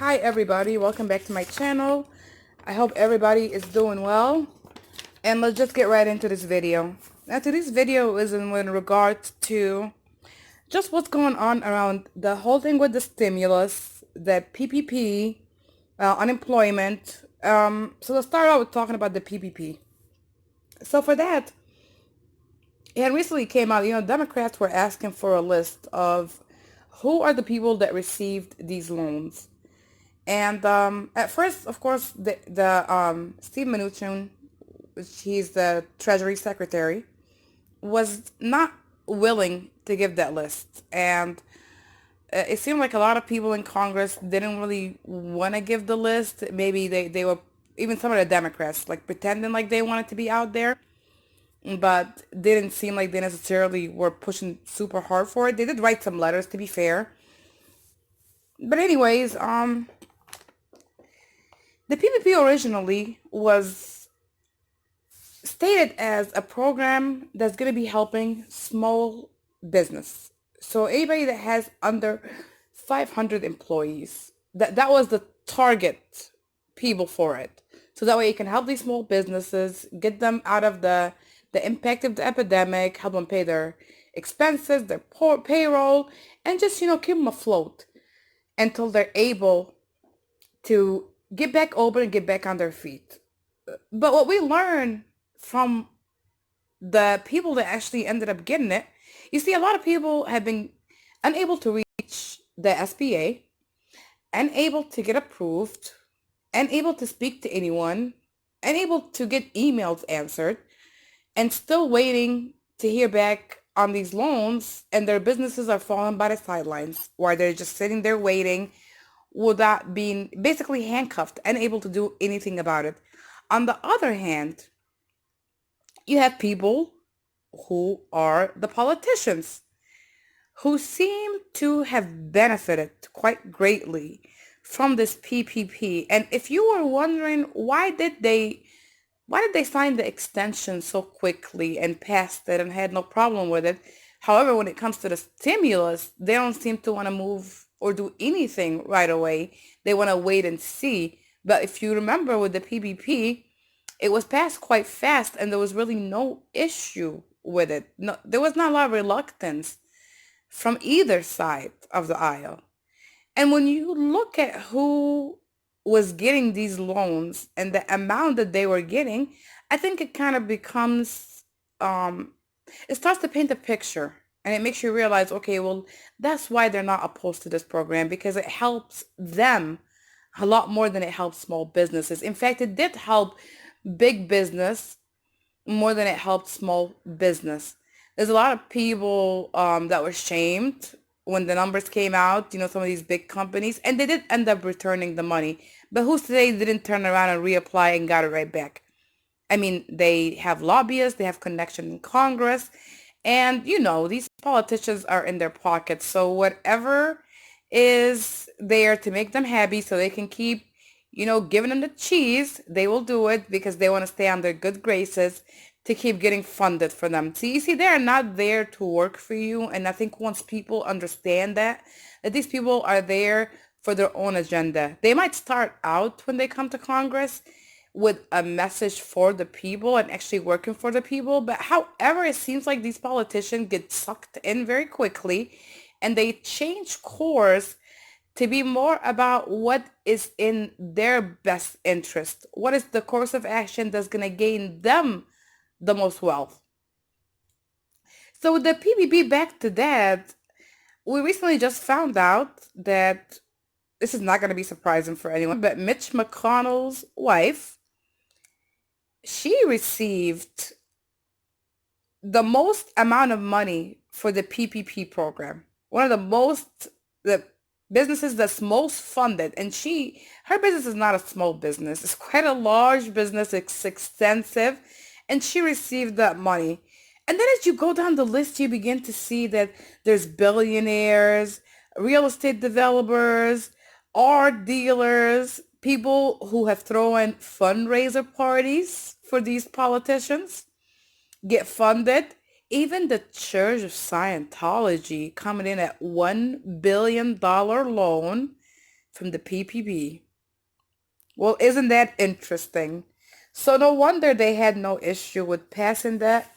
Hi everybody, welcome back to my channel. I hope everybody is doing well. And let's just get right into this video. Now today's video is in regards to just what's going on around the whole thing with the stimulus, the PPP, unemployment. So let's start out with talking about the PPP. So for that, it had recently came out, Democrats were asking for a list of who are the people that received these loans. And at first, of course, the Steve Mnuchin, which he's the Treasury Secretary, was not willing to give that list. And it seemed like a lot of people in Congress didn't really want to give the list. Maybe they were, even some of the Democrats, like pretending like they wanted to be out there, but didn't seem like they necessarily were pushing super hard for it. They did write some letters, to be fair. But anyways, the PPP originally was stated as a program that's going to be helping small business. So anybody that has under 500 employees, that was the target people for it. So that way it can help these small businesses, get them out of the impact of the epidemic, help them pay their expenses, their payroll, and just, keep them afloat until they're able to get back open and get back on their feet. But what we learned from the people that actually ended up getting it, you see, a lot of people have been unable to reach the SBA, unable to get approved, unable to speak to anyone, unable to get emails answered, and still waiting to hear back on these loans, and their businesses are falling by the sidelines, while they're just sitting there waiting without being basically handcuffed, unable to do anything about it. On the other hand, you have people who are the politicians who seem to have benefited quite greatly from this PPP. And if you were wondering why did they sign the extension so quickly and passed it and had no problem with it? However, when it comes to the stimulus, they don't seem to want to move or do anything right away. They want to wait and see. But if you remember with the PPP, it was passed quite fast and there was really no issue with it. No, there was not a lot of reluctance from either side of the aisle. And when you look at who was getting these loans and the amount that they were getting, I think it kind of becomes, um, it starts to paint a picture and it makes you realize, okay, well, that's why they're not opposed to this program because it helps them a lot more than it helps small businesses. In fact, it did help big business more than it helped small business. There's a lot of people that were shamed when the numbers came out, some of these big companies, and they did end up returning the money. But who's to say they didn't turn around and reapply and got it right back? I mean, they have lobbyists, they have connection in Congress, and these politicians are in their pockets. So whatever is there to make them happy so they can keep, giving them the cheese, they will do it because they want to stay on their good graces to keep getting funded for them. So you see, they're not there to work for you. And I think once people understand that these people are there for their own agenda, they might start out when they come to Congress with a message for the people and actually working for the people. But however, it seems like these politicians get sucked in very quickly and they change course to be more about what is in their best interest. What is the course of action that's going to gain them the most wealth? So with the PPP, back to that, we recently just found out that this is not going to be surprising for anyone, but Mitch McConnell's wife, she received the most amount of money for the PPP program. One of the businesses that's most funded. And her business is not a small business. It's quite a large business. It's extensive. And she received that money. And then as you go down the list, you begin to see that there's billionaires, real estate developers, art dealers, people who have thrown fundraiser parties for these politicians get funded. Even the Church of Scientology coming in at $1 billion loan from the PPP. Well, isn't that interesting? So no wonder they had no issue with passing that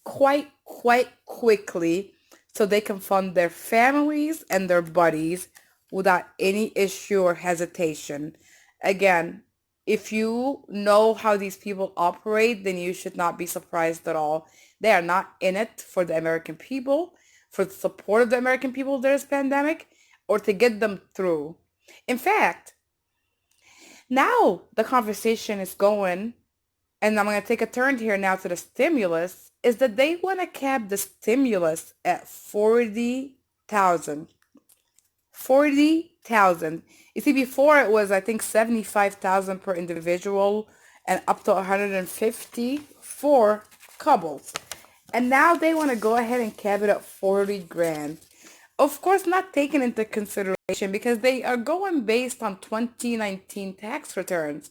quite quickly so they can fund their families and their buddies without any issue or hesitation. Again, if you know how these people operate, then you should not be surprised at all. They are not in it for the American people, for the support of the American people during this pandemic, or to get them through. In fact, now the conversation is going, and I'm going to take a turn here now to the stimulus, is that they want to cap the stimulus at 40,000. 40,000. You see, before it was, I think, 75,000 per individual and up to 150 for couples. And now they want to go ahead and cap it at 40 grand. Of course, not taken into consideration because they are going based on 2019 tax returns.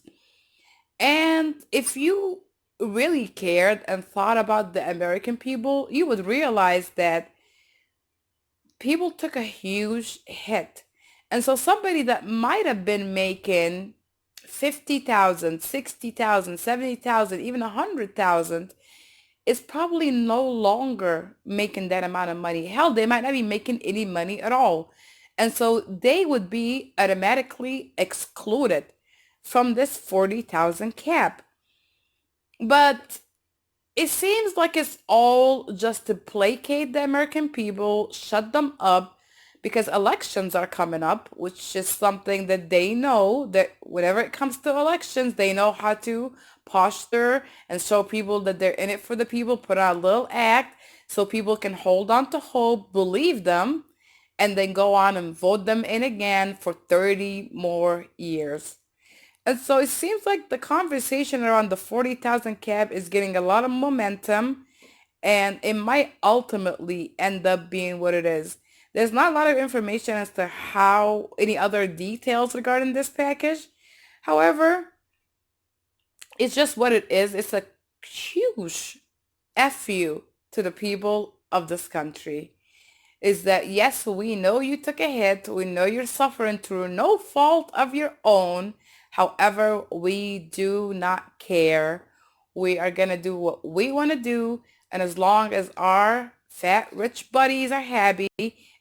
And if you really cared and thought about the American people, you would realize that people took a huge hit. And so somebody that might have been making 50,000, 60,000, 70,000, even 100,000 is probably no longer making that amount of money. Hell, they might not be making any money at all. And so they would be automatically excluded from this 40,000 cap. But it seems like it's all just to placate the American people, shut them up, because elections are coming up, which is something that they know that whenever it comes to elections, they know how to posture and show people that they're in it for the people, put out a little act so people can hold on to hope, believe them, and then go on and vote them in again for 30 more years. And so it seems like the conversation around the 40,000 cap is getting a lot of momentum and it might ultimately end up being what it is. There's not a lot of information as to how any other details regarding this package. However, it's just what it is. It's a huge FU to the people of this country. Is that yes, we know you took a hit. We know you're suffering through no fault of your own. However, we do not care. We are going to do what we want to do. And as long as our fat, rich buddies are happy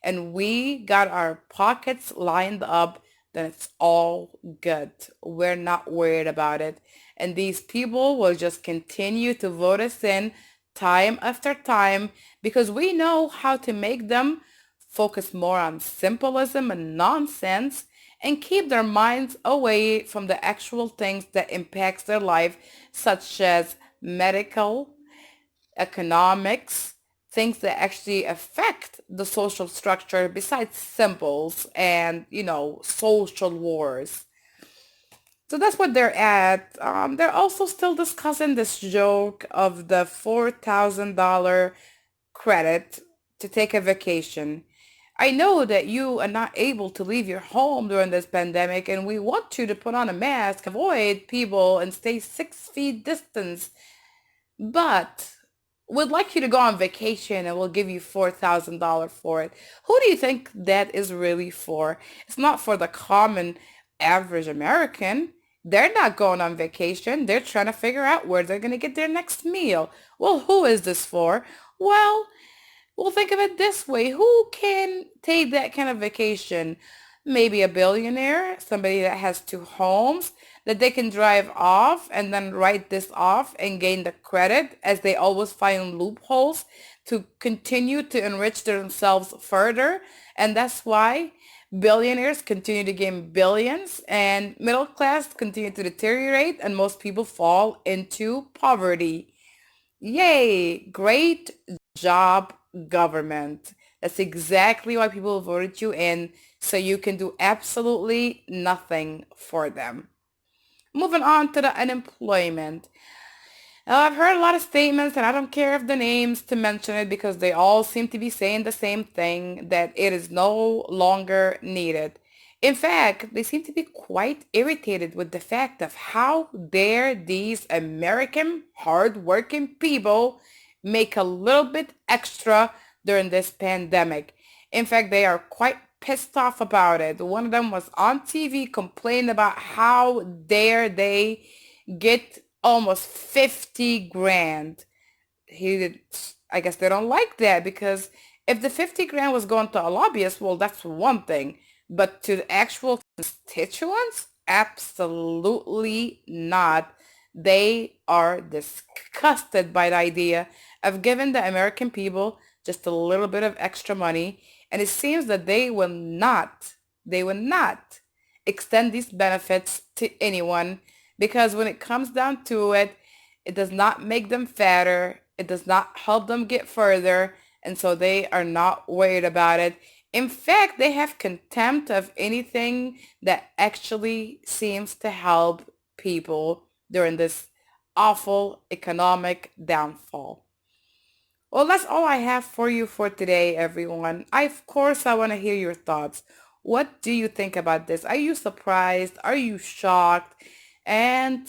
and we got our pockets lined up, then it's all good. We're not worried about it. And these people will just continue to vote us in time after time because we know how to make them focus more on symbolism and nonsense and keep their minds away from the actual things that impacts their life, such as medical, economics, things that actually affect the social structure besides symbols and, social wars. So that's what they're at. They're also still discussing this joke of the $4,000 credit to take a vacation. I know that you are not able to leave your home during this pandemic, and we want you to put on a mask, avoid people, and stay 6 feet distance. But we'd like you to go on vacation and we'll give you $4,000 for it. Who do you think that is really for? It's not for the common average American. They're not going on vacation. They're trying to figure out where they're going to get their next meal. Well, who is this for? Well, think of it this way. Who can take that kind of vacation? Maybe a billionaire, somebody that has two homes that they can drive off and then write this off and gain the credit as they always find loopholes to continue to enrich themselves further. And that's why billionaires continue to gain billions and middle class continue to deteriorate and most people fall into poverty. Yay, great job, government. That's exactly why people voted you in, so you can do absolutely nothing for them. Moving on to the unemployment. Now, I've heard a lot of statements, and I don't care if the names to mention it because they all seem to be saying the same thing, that it is no longer needed. In fact, they seem to be quite irritated with the fact of how dare these American hardworking people make a little bit extra during this pandemic. In fact, they are quite pissed off about it. One of them was on TV complaining about how dare they get almost 50 grand. He did, I guess they don't like that because if the 50 grand was going to a lobbyist, well, that's one thing. But to the actual constituents, absolutely not. They are disgusted by the idea of giving the American people just a little bit of extra money. And it seems that they will not extend these benefits to anyone because when it comes down to it, it does not make them fatter. It does not help them get further. And so they are not worried about it. In fact, they have contempt of anything that actually seems to help people during this awful economic downfall. Well, that's all I have for you for today, everyone. Of course, I want to hear your thoughts. What do you think about this? Are you surprised? Are you shocked? And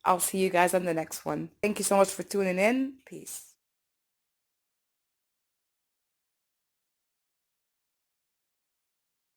I'll see you guys on the next one. Thank you so much for tuning in. Peace.